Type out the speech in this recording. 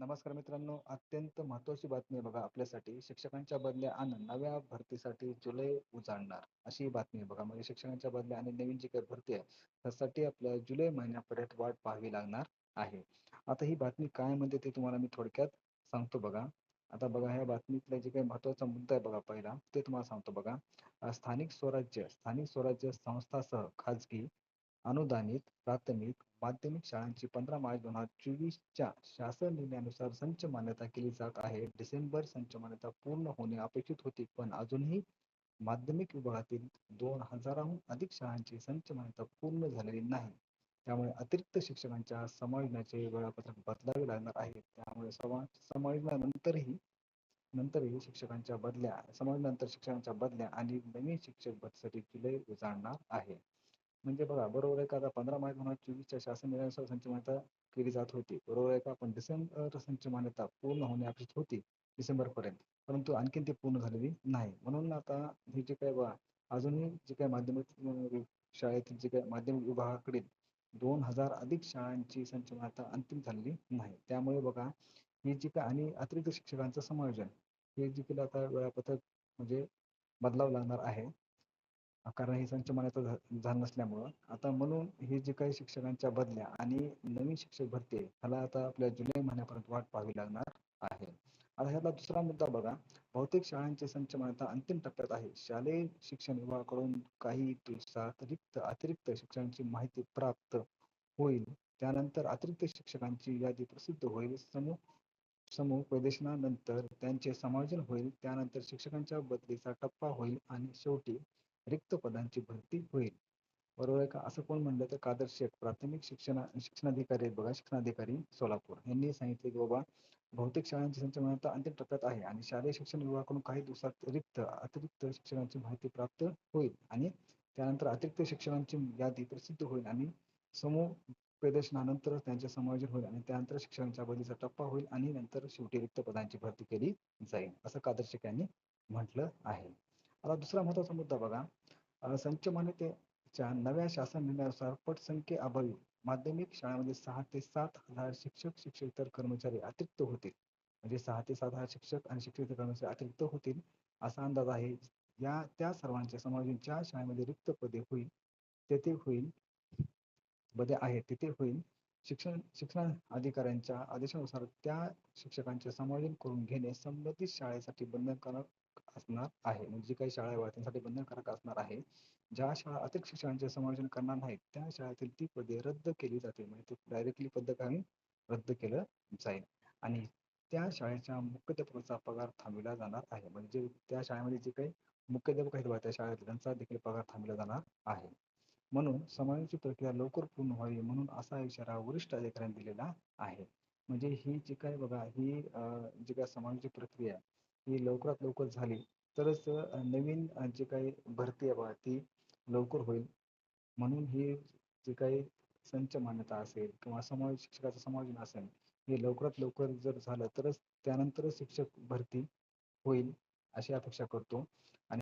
नमस्कार मित्रांनो, अत्यंत महत्त्वाची बातमी आहे बघा आपल्यासाठी. शिक्षकांच्या बदल्या आणि नव्या भरतीसाठी जुलै उजाडणार, अशी बातमी आहे बघा. म्हणजे शिक्षकांच्या बदल्या आणि नवीन जी काही भरती आहे, त्यासाठी आपल्याला जुलै महिन्यापर्यंत वाट पाहावी लागणार आहे. आता ही बातमी काय म्हणते ते तुम्हाला मी थोडक्यात सांगतो बघा. आता बघा ह्या बातमीतला जे काही महत्त्वाचा मुद्दा आहे बघा पहिला, ते तुम्हाला सांगतो बघा. स्थानिक स्वराज्य संस्थासह खाजगी अनुदानित प्राथमिक, माध्यमिक शाळांची 15 मार्च 2024च्या शासन निर्णयानुसार संच मान्यता केली जात आहे. डिसेंबर संच मान्यता पूर्ण होणे अपेक्षित होती, पण अजूनही माध्यमिक विभागातील 2000हून अधिक शाळांची संच मान्यता पूर्ण झालेली नाही. त्यामुळे अतिरिक्त शिक्षकांच्या समायोजनाचे वेळापत्रक बदलावे लागणार आहे. त्यामुळे समायोजनानंतरही शिक्षकांच्या बदल्या आणि नवीन शिक्षक भरतीसाठी जुलै उजाडणार आहे. म्हणजे बघा बरोबर आहे का, आता 15 मार्च 2024च्या शासन निर्णयानुसार संच मान्यता केली जात होती. बरोबर आहे का? पण डिसेंबर संच मान्यता पूर्ण होणे अपेक्षित होती डिसेंबरपर्यंत. परंतु आणखीन ती पूर्ण झालेली नाही. म्हणून आता हे जे काही बघा अजूनही जे काही शाळेतील जे काही माध्यमिक विभागाकडील 2000 अधिक शाळांची संच मान्यता अंतिम झालेली नाही. त्यामुळे बघा ही जी काही आणि अतिरिक्त शिक्षकांचं समायोजन हे जे केलं आता वेळापत्रक म्हणजे बदलावं लागणार आहे. कारण ही संच मान्यता झालं नसल्यामुळं. आता म्हणून हे जे काही शिक्षकांच्या बदल्या आणि नवीन शिक्षक भरती आहे, ह्याला आता आपल्या जुलै महिन्यापर्यंत वाट पाहावी लागणार आहे. आता ह्यातला दुसरा मुद्दा बघा, बहुतेक शाळांची संच मान्यता अंतिम टप्प्यात आहे. शालेय शिक्षण विभागाकडून काही दिवसात अतिरिक्त शिक्षकांची माहिती प्राप्त होईल. त्यानंतर अतिरिक्त शिक्षकांची यादी प्रसिद्ध होईल. समुपदेशनानंतर त्यांचे समायोजन होईल. त्यानंतर शिक्षकांच्या बदलीचा टप्पा होईल आणि शेवटी रिक्त पदांची भरती होईल. बरोबर आहे का? असं कोण म्हणलं तर कादर शेख, प्राथमिक शिक्षणाधिकारी आहेत बघा, शिक्षणाधिकारी सोलापूर, यांनी सांगितले की बाबा बहुतेक शाळांची संच मान्यता अंतिम टप्प्यात आहे आणि शालेय शिक्षण विभागाकडून काही दिवसात अतिरिक्त शिक्षकांची माहिती प्राप्त होईल आणि त्यानंतर अतिरिक्त शिक्षकांची यादी प्रसिद्ध होईल आणि समुपदेशनानंतरच त्यांचे समायोजन होईल आणि त्यानंतर शिक्षकांच्या बदलीचा टप्पा होईल आणि नंतर शेवटी रिक्त पदांची भरती केली जाईल, असं कादर शेख यांनी म्हटलं आहे. आता दुसरा महत्त्वाचा मुद्दा बघा, संच मान्यतेच्या नव्या शासन निर्णयानुसार पटसंख्येअभावी माध्यमिक शाळांमध्ये 6 ते 7 हजार शिक्षक शिक्षकेतर कर्मचारी अतिरिक्त होतील. म्हणजे 6 ते 7 हजार शिक्षक आणि शिक्षकेतर कर्मचारी अतिरिक्त होतील असा अंदाज आहे. त्या सर्वांचे समायोजन ज्या शाळेमध्ये रिक्त पदे आहेत तिथे होईल. शिक्षण अधिकाऱ्यांच्या आदेशानुसार त्या शिक्षकांचे समायोजन करून घेणे संबंधित शाळेसाठी बंधनकारक असणार आहे. म्हणजे जी काही शाळा आहे त्यांसाठी बंधनकारक असणार आहे. ज्या शाळा अतिरिक्त शिक्षकांचे समायोजन करणार नाहीत त्या शाळेतील ती पदे रद्द केली जातील. म्हणजे ते डायरेक्टली पद्धतीने रद्द केलं जाईल आणि त्या शाळेच्या मुख्याध्यापकाचा पगार थांबविला जाणार आहे. म्हणजे त्या शाळेमध्ये जे काही मुख्याध्यापक आहेत त्या शाळेत त्यांचा देखील पगार थांबविला जाणार आहे. म्हणून समायोजनाची प्रक्रिया लवकर पूर्ण व्हावी म्हणून असा इशारा वरिष्ठ अधिकाऱ्यांनी दिलेला आहे. म्हणजे ही जी काही बघा ही जी काही समायोजनाची प्रक्रिया ही लवकरात लवकर झाली तरच नवीन जी काही भरती आहे बघा ती लवकर होईल. म्हणून ही जी काही संच मान्यता असेल किंवा शिक्षकाचं समायोजन असेल हे लवकरात लवकर जर झालं तरच त्यानंतरच शिक्षक भरती होईल अशी अपेक्षा करतो.